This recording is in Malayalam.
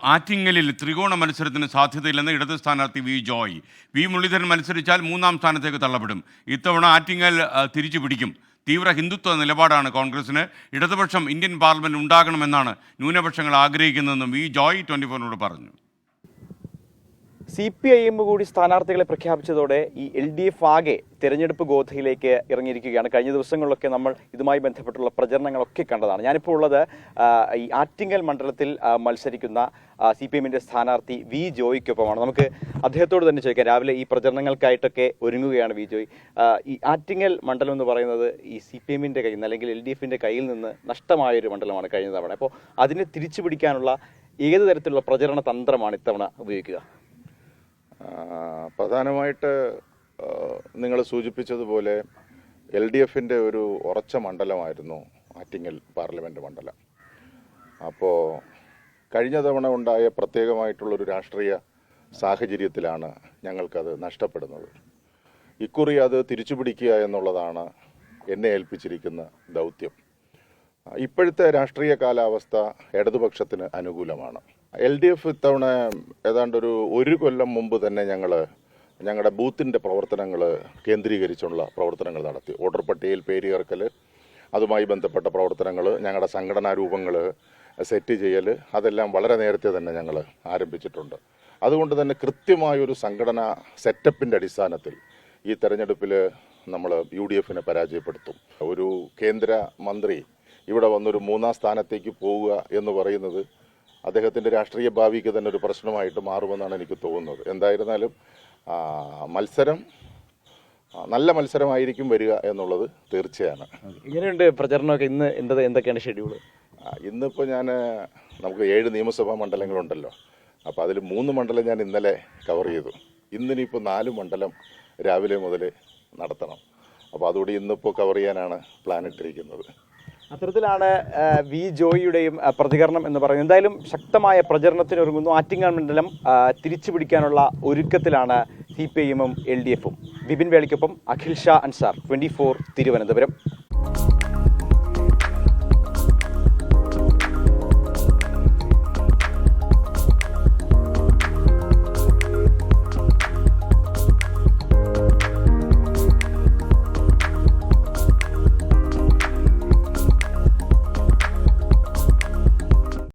ആറ്റിങ്ങലിൽ ത്രികോണ മത്സരത്തിന് സാധ്യതയില്ലെന്ന് ഇടത് സ്ഥാനാർത്ഥി വി ജോയ്. വി മുരളീധരൻ മത്സരിച്ചാൽ മൂന്നാം സ്ഥാനത്തേക്ക് തള്ളപ്പെടും. ഇത്തവണ ആറ്റിങ്ങൽ തിരിച്ചു പിടിക്കും. തീവ്ര ഹിന്ദുത്വ നിലപാടാണ് കോൺഗ്രസിന്. ഇടതുപക്ഷം ഇന്ത്യൻ പാർലമെന്റ് ഉണ്ടാകണമെന്നാണ് ന്യൂനപക്ഷങ്ങൾ ആഗ്രഹിക്കുന്നതെന്നും വി ജോയ് 24 പറഞ്ഞു. CPIM കൂടി സ്ഥാനാർത്ഥികളെ പ്രഖ്യാപിച്ചതോടെ ഈ LDF ആകെ തെരഞ്ഞെടുപ്പ് ഗോധയിലേക്ക് ഇറങ്ങിയിരിക്കുകയാണ്. കഴിഞ്ഞ ദിവസങ്ങളിലൊക്കെ നമ്മൾ ഇതുമായി ബന്ധപ്പെട്ടുള്ള പ്രചരണങ്ങളൊക്കെ കണ്ടതാണ്. ഞാനിപ്പോൾ ഉള്ളത് ഈ ആറ്റിങ്ങൽ മണ്ഡലത്തിൽ മത്സരിക്കുന്ന CPIMന്റെ സ്ഥാനാർത്ഥി വി ജോയ്ക്കൊപ്പമാണ്. നമുക്ക് അദ്ദേഹത്തോട് തന്നെ ചോദിക്കാം. രാവിലെ ഈ പ്രചരണങ്ങൾക്കായിട്ടൊക്കെ ഒരുങ്ങുകയാണ് വി ജോയ്. ഈ ആറ്റിങ്ങൽ മണ്ഡലം എന്ന് പറയുന്നത് ഈ CPIMന്റെ കയ്യിൽ നിന്ന് അല്ലെങ്കിൽ LDFന്റെ കയ്യിൽ നിന്ന് നഷ്ടമായൊരു മണ്ഡലമാണ് കഴിഞ്ഞ തവണ. അപ്പോൾ അതിനെ തിരിച്ചു പിടിക്കാനുള്ള ഏത് തരത്തിലുള്ള പ്രചരണ തന്ത്രമാണ് ഇത്തവണ ഉപയോഗിക്കുക? പ്രധാനമായിട്ട് നിങ്ങൾ സൂചിപ്പിച്ചതുപോലെ LDFന്റെ ഒരു ഉറച്ച മണ്ഡലമായിരുന്നു ആറ്റിങ്ങൽ പാർലമെൻറ്റ് മണ്ഡലം. അപ്പോൾ കഴിഞ്ഞ തവണ ഉണ്ടായ പ്രത്യേകമായിട്ടുള്ളൊരു രാഷ്ട്രീയ സാഹചര്യത്തിലാണ് ഞങ്ങൾക്കത് നഷ്ടപ്പെടുന്നത്. ഇക്കുറി അത് തിരിച്ചു പിടിക്കുക എന്നുള്ളതാണ് എന്നെ ഏൽപ്പിച്ചിരിക്കുന്ന ദൗത്യം. ഇപ്പോഴത്തെ രാഷ്ട്രീയ കാലാവസ്ഥ ഇടതുപക്ഷത്തിന് അനുകൂലമാണ്. LDF ഇത്തവണ ഏതാണ്ടൊരു 1 കൊല്ലം മുമ്പ് തന്നെ ഞങ്ങളുടെ ബൂത്തിൻ്റെ പ്രവർത്തനങ്ങൾ കേന്ദ്രീകരിച്ചുള്ള പ്രവർത്തനങ്ങൾ നടത്തി. വോട്ടർ പട്ടികയിൽ പേര് ചേർക്കൽ, അതുമായി ബന്ധപ്പെട്ട പ്രവർത്തനങ്ങൾ, ഞങ്ങളുടെ സംഘടനാ രൂപങ്ങൾ സെറ്റ് ചെയ്യൽ, അതെല്ലാം വളരെ നേരത്തെ തന്നെ ഞങ്ങൾ ആരംഭിച്ചിട്ടുണ്ട്. അതുകൊണ്ട് തന്നെ കൃത്യമായൊരു സംഘടനാ സെറ്റപ്പിൻ്റെ അടിസ്ഥാനത്തിൽ ഈ തെരഞ്ഞെടുപ്പിൽ നമ്മൾ UDFനെ പരാജയപ്പെടുത്തും. ഒരു കേന്ദ്ര മന്ത്രി ഇവിടെ വന്നൊരു 3ാം സ്ഥാനത്തേക്ക് പോവുക എന്ന് പറയുന്നത് അദ്ദേഹത്തിൻ്റെ രാഷ്ട്രീയ ഭാവിക്ക് തന്നെ ഒരു പ്രശ്നമായിട്ട് മാറുമെന്നാണ് എനിക്ക് തോന്നുന്നത്. എന്തായിരുന്നാലും മത്സരം നല്ല മത്സരമായിരിക്കും വരിക എന്നുള്ളത് തീർച്ചയാണ്. ഇങ്ങനെയുണ്ട് പ്രചരണമൊക്കെ. ഇന്ന് എന്തൊക്കെയാണ് ഷെഡ്യൂൾ? ഇന്നിപ്പോൾ നമുക്ക് 7 നിയമസഭാ മണ്ഡലങ്ങളുണ്ടല്ലോ. അപ്പോൾ അതിൽ 3 മണ്ഡലം ഞാൻ ഇന്നലെ കവർ ചെയ്തു. ഇന്നിനിപ്പോൾ 4 മണ്ഡലം രാവിലെ മുതൽ നടത്തണം. അപ്പോൾ അതുകൂടി ഇന്നിപ്പോൾ കവർ ചെയ്യാനാണ് പ്ലാൻ ഇട്ടിരിക്കുന്നത്. അത്തരത്തിലാണ് വി ജോയിയുടെയും പ്രതികരണം എന്ന് പറയുന്നത്. എന്തായാലും ശക്തമായ പ്രചരണത്തിനൊരുങ്ങുന്നു. ആറ്റിങ്ങൽ മണ്ഡലം തിരിച്ചു പിടിക്കാനുള്ള ഒരുക്കത്തിലാണ് CPIM-ഉം LDF-ഉം. വിപിൻ വേളിക്കൊപ്പം അഖിൽ ഷാ അൻസാർ, 24 തിരുവനന്തപുരം.